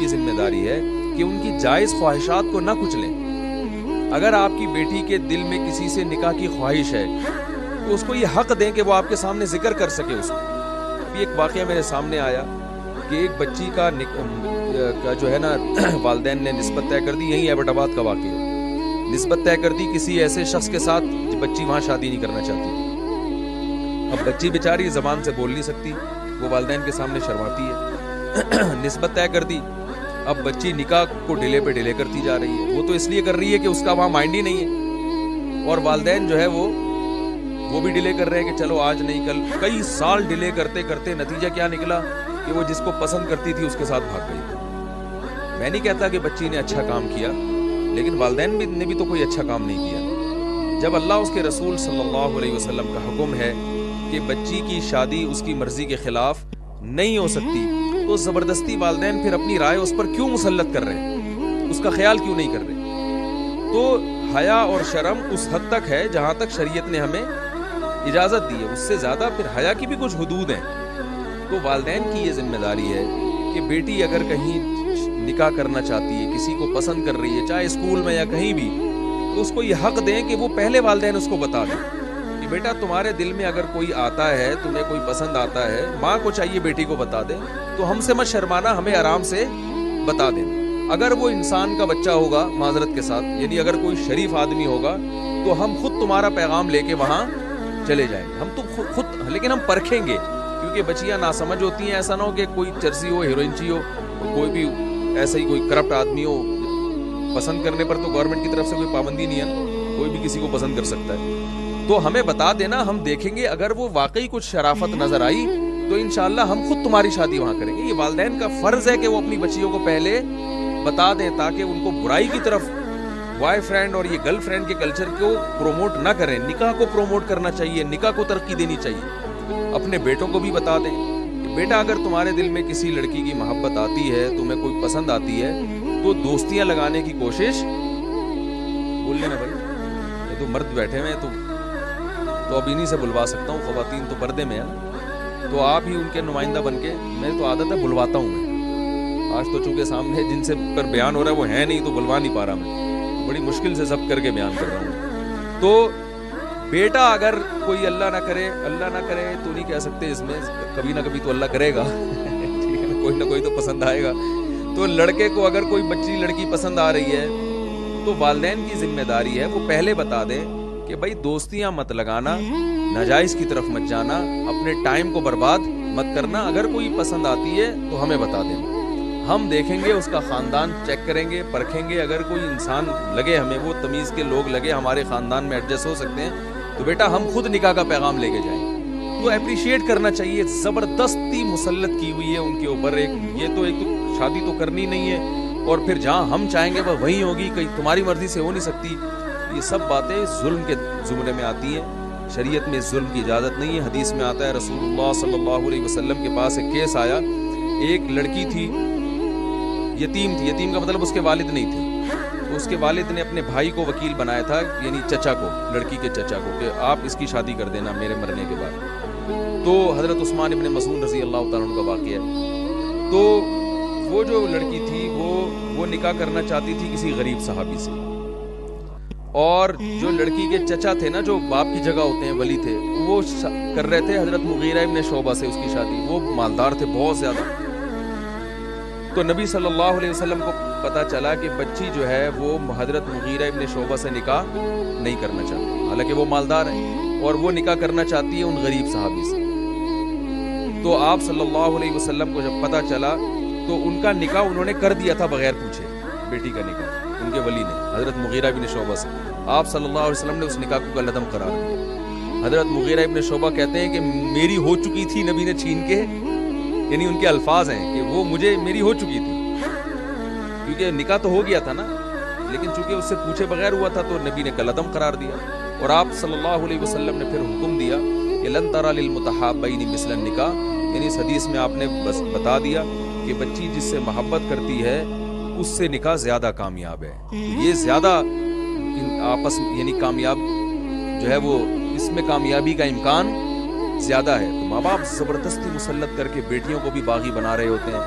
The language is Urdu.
یہ ذمہ داری ہے کہ ان کی جائز خواہشات کو نہ کچلیں۔ اگر آپ کی بیٹی کے دل میں کسی سے نکاح کی خواہش ہے تو اس کو یہ حق دیں کہ وہ آپ کے سامنے ذکر کر سکے اس کو۔ ابھی ایک واقعہ میرے سامنے آیا کہ ایک بچی کا جو ہے نا والدین نے نسبت طے کر دی، یہی ایبٹ آباد کا واقعہ ہے، نسبت طے کر دی کسی ایسے شخص کے ساتھ بچی وہاں شادی نہیں کرنا چاہتی۔ اب بچی بیچاری زبان سے بول نہیں سکتی، وہ والدین کے سامنے شرماتی ہے، نسبت طے کر دی۔ اب بچی نکاح کو ڈیلے پہ ڈیلے کرتی جا رہی ہے، وہ تو اس لیے کر رہی ہے کہ اس کا وہاں مائنڈ ہی نہیں ہے، اور والدین جو ہے وہ بھی ڈیلے کر رہے ہیں کہ چلو آج نہیں کل۔ کئی سال ڈیلے کرتے کرتے نتیجہ کیا نکلا کہ وہ جس کو پسند کرتی تھی اس کے ساتھ بھاگ گئی۔ میں نہیں کہتا کہ بچی نے اچھا کام کیا، لیکن والدین نے بھی تو کوئی اچھا کام نہیں کیا۔ جب اللہ اس کے رسول صلی اللہ علیہ وسلم کا حکم ہے کہ بچی کی شادی اس کی مرضی کے خلاف نہیں ہو سکتی، تو زبردستی والدین پھر اپنی رائے اس پر کیوں مسلط کر رہے ہیں، اس کا خیال کیوں نہیں کر رہے؟ تو حیا اور شرم اس حد تک ہے جہاں تک شریعت نے ہمیں اجازت دی ہے، اس سے زیادہ پھر حیا کی بھی کچھ حدود ہیں۔ تو والدین کی یہ ذمہ داری ہے کہ بیٹی اگر کہیں نکاح کرنا چاہتی ہے، کسی کو پسند کر رہی ہے، چاہے اسکول میں یا کہیں بھی، تو اس کو یہ حق دیں کہ وہ پہلے والدین اس کو بتا دیں کہ بیٹا تمہارے دل میں اگر کوئی آتا ہے، تمہیں کوئی پسند آتا ہے، ماں کو چاہیے بیٹی کو بتا دیں، تو ہم سے مت شرمانا، ہمیں آرام سے بتا دیں۔ اگر وہ انسان کا بچہ ہوگا معذرت کے ساتھ، یعنی اگر کوئی شریف آدمی ہوگا، تو ہم خود تمہارا پیغام لے کے وہاں چلے جائیں گے، ہم تو خود، لیکن ہم پرکھیں گے، کیونکہ بچیاں ناسمجھ ہوتی ہیں، ایسا نہ ہو کہ کوئی چرسی ہو، ہیروئنچی ہو، کوئی بھی ایسا ہی کوئی کرپٹ آدمی ہو۔ پسند کرنے پر تو گورنمنٹ کی طرف سے کوئی پابندی نہیں ہے، کوئی بھی کسی کو پسند کر سکتا ہے، تو ہمیں بتا دینا، ہم دیکھیں گے، اگر وہ واقعی کچھ شرافت نظر آئی تو انشاءاللہ ہم خود تمہاری شادی وہاں کریں گے۔ یہ والدین کا فرض ہے کہ وہ اپنی بچیوں کو پہلے بتا دیں، تاکہ ان کو برائی کی طرف، بوائے فرینڈ اور یہ گرل فرینڈ کے کلچر کو پروموٹ نہ کریں۔ نکاح کو پروموٹ کرنا چاہیے، نکاح کو ترقی دینی چاہیے۔ اپنے بیٹوں کو بھی بتا دیں کہ بیٹا اگر تمہارے دل میں کسی لڑکی کی محبت آتی ہے، تمہیں کوئی پسند آتی ہے، تو دوستیاں لگانے کی کوشش، بول لینا بھائی، یہ تو مرد بیٹھے ہوئے ہیں تو اب انہیں سے بلوا سکتا ہوں، خواتین تو پردے میں ہے نا، تو آپ ہی ان کے نمائندہ بن کے، میں تو عادت ہے بلواتا ہوں میں، آج تو چونکہ سامنے جن سے پر بیان ہو رہا ہے وہ ہے نہیں، تو بلوا نہیں پا رہا میں، بڑی مشکل سے سب کر کے بیان کر رہا ہوں۔ تو بیٹا اگر کوئی اللہ نہ کرے تو نہیں کہہ سکتے اس میں، کبھی نہ کبھی تو اللہ کرے گا ٹھیک ہے نا، کوئی نہ کوئی تو پسند آئے گا۔ تو لڑکے کو اگر کوئی بچی لڑکی پسند آ رہی ہے تو والدین کی ذمہ داری ہے وہ پہلے بتا دیں کہ بھائی دوستیاں مت لگانا، ناجائز کی طرف مت جانا، اپنے ٹائم کو برباد مت کرنا، اگر کوئی پسند آتی ہے تو ہمیں بتا دینا، ہم دیکھیں گے، اس کا خاندان چیک کریں گے، پرکھیں گے، اگر کوئی انسان لگے ہمیں، وہ تمیز کے لوگ لگے، ہمارے خاندان میں ایڈجسٹ ہو سکتے ہیں، تو بیٹا ہم خود نکاح کا پیغام لے کے جائیں۔ تو اپریشیٹ کرنا چاہیے، زبردستی مسلط کی ہوئی ہے ان کے اوپر، یہ تو شادی تو کرنی نہیں ہے، اور پھر جہاں ہم چاہیں گے وہ وہیں ہوگی، کہیں تمہاری مرضی سے ہو نہیں سکتی۔ یہ سب باتیں ظلم کے زمرے میں آتی ہیں، شریعت میں ظلم کی اجازت نہیں ہے۔ حدیث میں آتا ہے رسول اللہ صلی اللہ علیہ وسلم کے پاس ایک کیس آیا، ایک لڑکی تھی، یتیم تھی، یتیم کا مطلب اس کے والد نہیں تھے، تو اس کے والد نے اپنے بھائی کو وکیل بنایا تھا، یعنی چچا کو، لڑکی کے چچا کو، کہ آپ اس کی شادی کر دینا میرے مرنے کے بعد۔ تو حضرت عثمان ابن مسعود رضی اللہ تعالیٰ عنہ کا واقعہ ہے۔ تو وہ جو لڑکی تھی وہ نکاح کرنا چاہتی تھی کسی غریب صحابی سے، اور جو لڑکی کے چچا تھے نا، جو باپ کی جگہ ہوتے ہیں، ولی تھے، وہ کر رہے تھے حضرت مغیرہ ابن شعبہ سے اس کی شادی، وہ مالدار تھے بہت زیادہ۔ تو نبی صلی اللہ علیہ وسلم کو پتا چلا کہ بچی جو ہے وہ حضرت مغیرہ ابن شعبہ سے نکاح نہیں کرنا چاہتی، حالانکہ وہ مالدار ہیں، اور وہ نکاح کرنا چاہتی ہے ان غریب صحابی سے۔ تو آپ صلی اللہ علیہ وسلم کو جب پتا چلا تو ان کا نکاح انہوں نے کر دیا تھا بغیر پوچھے، بیٹی کا نکاح ان کے ولی نے حضرت مغیرہ ابن شعبہ سے۔ آپ صلی اللہ علیہ وسلم نے اس نکاح کو کالعدم قرار دیا۔ حضرت مغیرہ ابن شعبہ کہتے ہیں کہ میری ہو چکی تھی، نبی نے چھین کے، یعنی ان کے الفاظ ہیں کہ وہ میری ہو چکی تھی، کیونکہ نکاح تو ہو گیا تھا نا، لیکن چونکہ اس سے پوچھے بغیر ہوا تھا تو نبی نے کالعدم قرار دیا۔ اور آپ صلی اللہ علیہ وسلم نے پھر حکم دیا کہ لن ترى للمتحابین مثل النکاح، یعنی اس حدیث میں آپ نے بس بتا دیا کہ بچی جس سے محبت کرتی ہے اس سے نکاح زیادہ کامیاب ہے، یہ زیادہ آپس یعنی کامیاب جو ہے وہ اس میں کامیابی کا امکان زیادہ ہے۔ تو ماں باپ زبردستی مسلط کر کے بیٹیوں کو بھی باغی بنا رہے ہوتے ہیں،